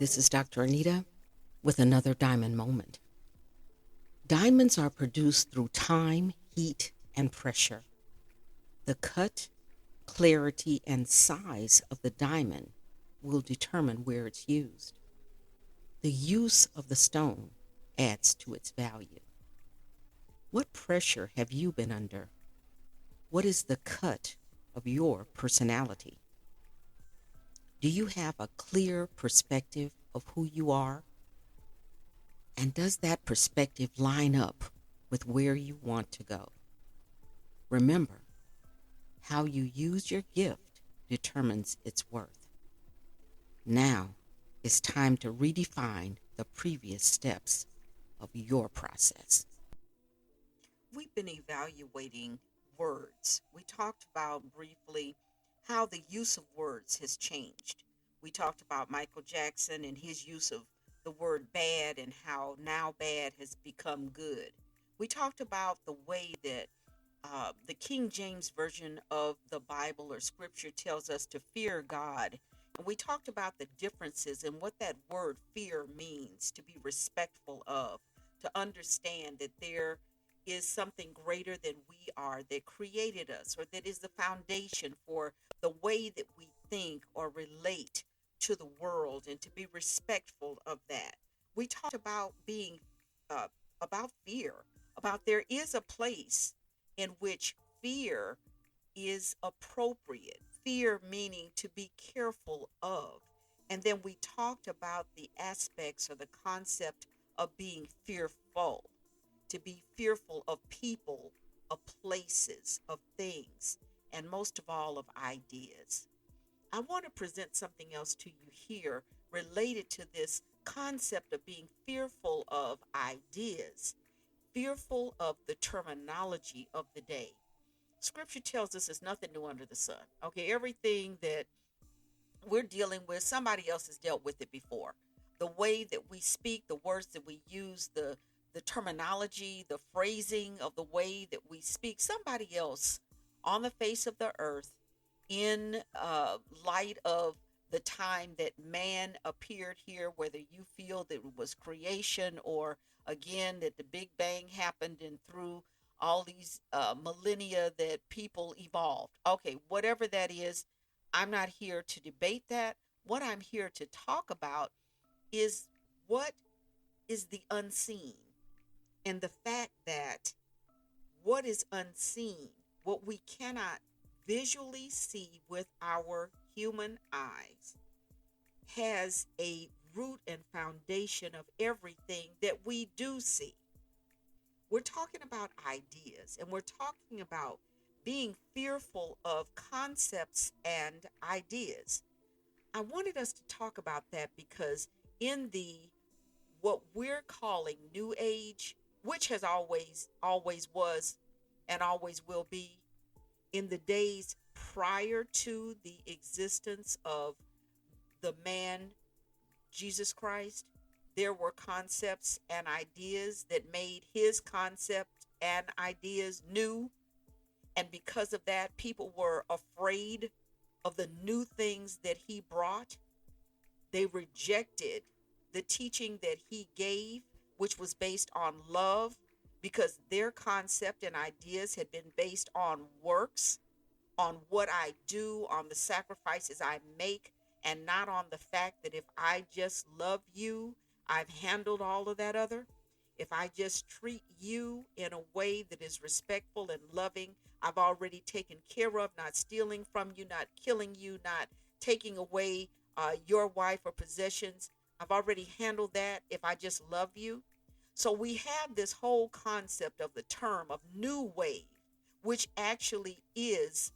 This is Dr. Anita with another diamond moment. Diamonds are produced through time, heat, and pressure. The cut, clarity, and size of the diamond will determine where it's used. The use of the stone adds to its value. What pressure have you been under? What is the cut of your personality? Do you have a clear perspective of who you are? And does that perspective line up with where you want to go? Remember, how you use your gift determines its worth. Now it's time to redefine the previous steps of your process. We've been evaluating words. We talked about briefly how the use of words has changed. We talked about Michael Jackson and his use of the word bad and how now bad has become good. We talked about the way that the King James Version of the Bible or Scripture tells us to fear God. And we talked about the differences and what that word fear means, to be respectful of, to understand that there is something greater than we are that created us, or that is the foundation for the way that we think or relate to the world, and to be respectful of that. We talked about being about fear, about there is a place in which fear is appropriate. Fear meaning to be careful of. And then we talked about the aspects or the concept of being fearful, to be fearful of people, of places, of things, and most of all of ideas. I want to present something else to you here related to this concept of being fearful of ideas, fearful of the terminology of the day. Scripture tells us there's nothing new under the sun. Okay, everything that we're dealing with, somebody else has dealt with it before. The way that we speak, the words that we use, the terminology, the phrasing of the way that we speak, somebody else on the face of the earth, in light of the time that man appeared here, whether you feel that it was creation or again that the Big Bang happened and through all these millennia that people evolved. Okay, whatever that is, I'm not here to debate that. What I'm here to talk about is what is the unseen, and the fact that what is unseen, what we cannot visually see with our human eyes, has a root and foundation of everything that we do see. We're talking about ideas, and we're talking about being fearful of concepts and ideas. I wanted us to talk about that because in the what we're calling new age, which has always was and always will be, in the days prior to the existence of the man Jesus Christ, there were concepts and ideas that made his concept and ideas new. And because of that, people were afraid of the new things that he brought. They rejected the teaching that he gave, which was based on love, because their concept and ideas had been based on works, on what I do, on the sacrifices I make, and not on the fact that if I just love you, I've handled all of that other. If I just treat you in a way that is respectful and loving, I've already taken care of, not stealing from you, not killing you, not taking away your wife or possessions. I've already handled that if I just love you. So we have this whole concept of the term of new wave, which actually is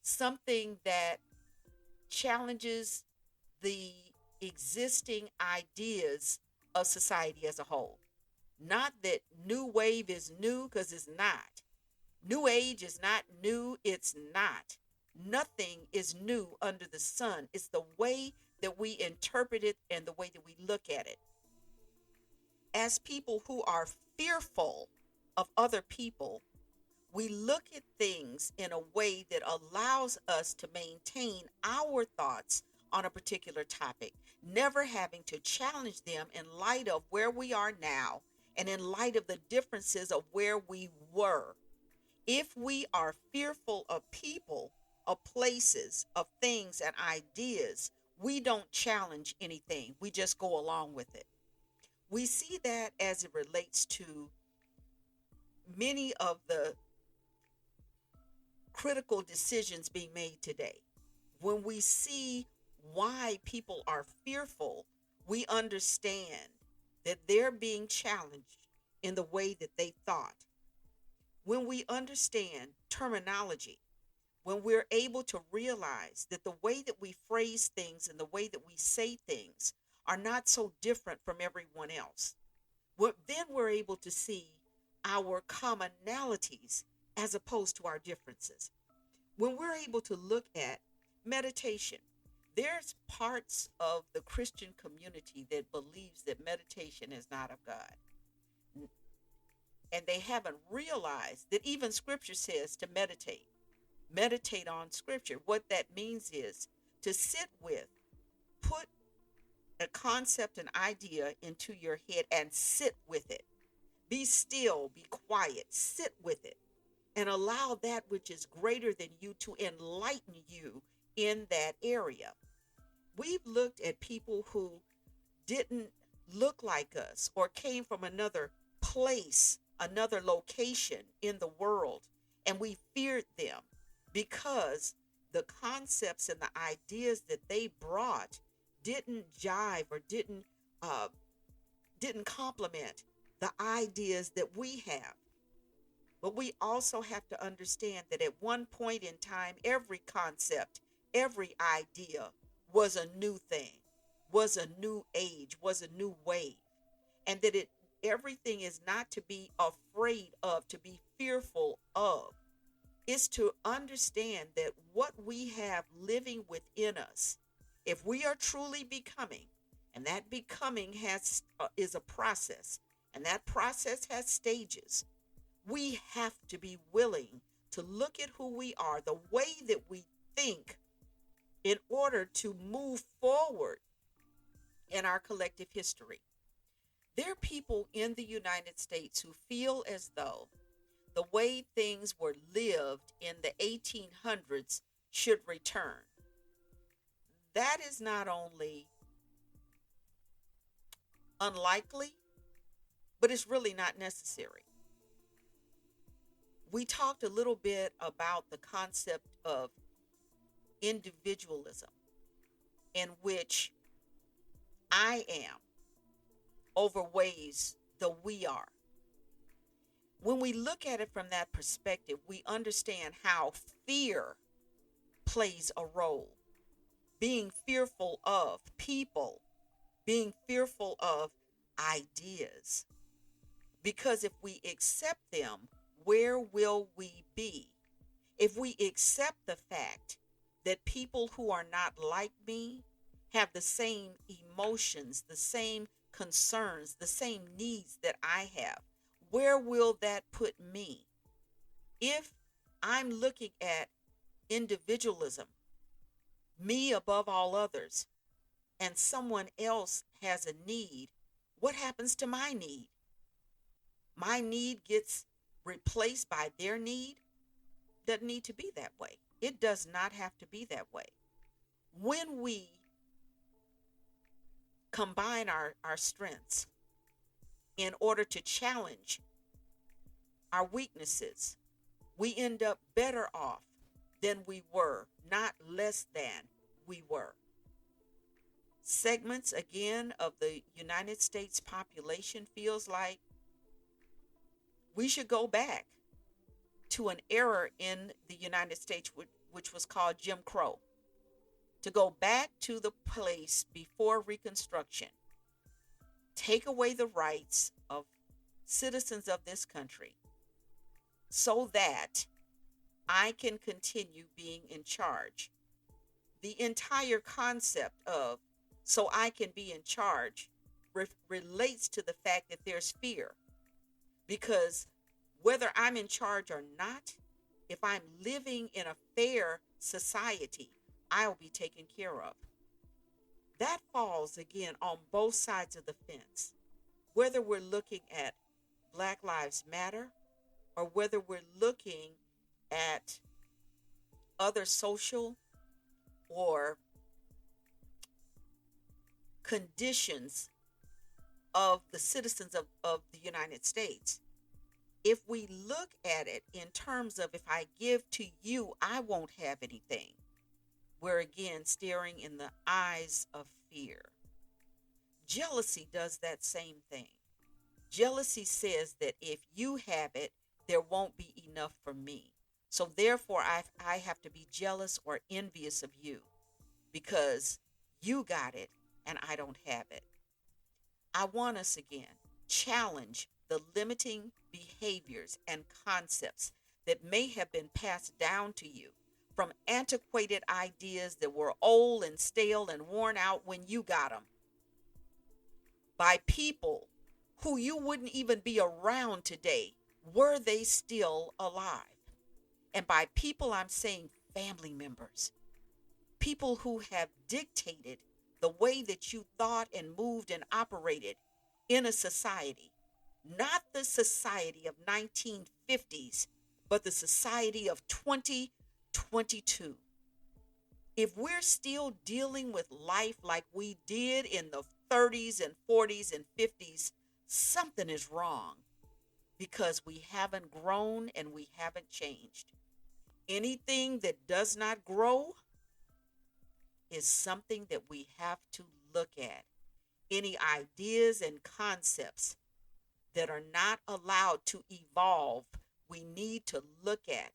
something that challenges the existing ideas of society as a whole. Not that new wave is new, because it's not. New age is not new, it's not. Nothing is new under the sun. It's the way that we interpret it and the way that we look at it. As people who are fearful of other people, we look at things in a way that allows us to maintain our thoughts on a particular topic, never having to challenge them in light of where we are now and in light of the differences of where we were. If we are fearful of people, of places, of things, and ideas, we don't challenge anything. We just go along with it. We see that as it relates to many of the critical decisions being made today. When we see why people are fearful, we understand that they're being challenged in the way that they thought. When we understand terminology, when we're able to realize that the way that we phrase things and the way that we say things are not so different from everyone else, then we're able to see our commonalities as opposed to our differences. When we're able to look at meditation, there's parts of the Christian community that believes that meditation is not of God. And they haven't realized that even scripture says to meditate. Meditate on scripture. What that means is to sit with, put a concept, an idea into your head and sit with it. Be still, be quiet, sit with it, and allow that which is greater than you to enlighten you in that area. We've looked at people who didn't look like us or came from another place, another location in the world, and we feared them because the concepts and the ideas that they brought didn't jive or didn't complement the ideas that we have. But we also have to understand that at one point in time, every concept, every idea was a new thing, was a new age, was a new wave. And that everything is not to be afraid of, to be fearful of. It's to understand that what we have living within us, if we are truly becoming, and that becoming is a process, and that process has stages, we have to be willing to look at who we are, the way that we think, in order to move forward in our collective history. There are people in the United States who feel as though the way things were lived in the 1800s should return. That is not only unlikely, but it's really not necessary. We talked a little bit about the concept of individualism, in which I am overweighs the we are. When we look at it from that perspective, we understand how fear plays a role. Being fearful of people, being fearful of ideas. Because if we accept them, where will we be? If we accept the fact that people who are not like me have the same emotions, the same concerns, the same needs that I have, where will that put me? If I'm looking at individualism, me above all others, and someone else has a need, what happens to my need? My need gets replaced by their need? Doesn't need to be that way. It does not have to be that way. When we combine our strengths in order to challenge our weaknesses, we end up better off than we were, not less than we were. Segments again of the United States population feels like we should go back to an era in the United States which was called Jim Crow, to go back to the place before Reconstruction, take away the rights of citizens of this country so that I can continue being in charge. The entire concept of so I can be in charge relates to the fact that there's fear. Because whether I'm in charge or not, if I'm living in a fair society, I'll be taken care of. That falls again on both sides of the fence, whether we're looking at Black Lives Matter or whether we're looking at other social or conditions of the citizens of the United States. If we look at it in terms of if I give to you, I won't have anything, we're again staring in the eyes of fear. Jealousy does that same thing. Jealousy says that if you have it, there won't be enough for me. So therefore, I have to be jealous or envious of you because you got it and I don't have it. I want us again challenge the limiting behaviors and concepts that may have been passed down to you from antiquated ideas that were old and stale and worn out when you got them by people who you wouldn't even be around today were they still alive. And by people, I'm saying family members, people who have dictated the way that you thought and moved and operated in a society, not the society of 1950s, but the society of 2022. If we're still dealing with life like we did in the 30s and 40s and 50s, something is wrong because we haven't grown and we haven't changed. Anything that does not grow is something that we have to look at. Any ideas and concepts that are not allowed to evolve, we need to look at,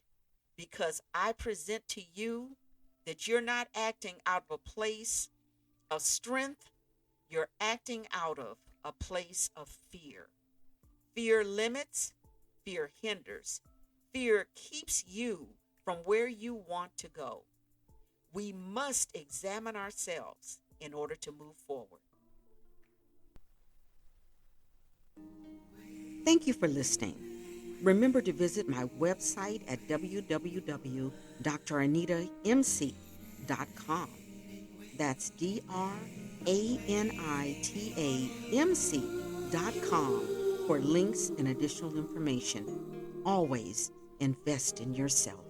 because I present to you that you're not acting out of a place of strength, you're acting out of a place of fear. Fear limits, fear hinders, fear keeps you from where you want to go. We must examine ourselves in order to move forward. Thank you for listening. Remember to visit my website at www.DrAnitaMc.com. That's DrAnitaMc.com for links and additional information. Always invest in yourself.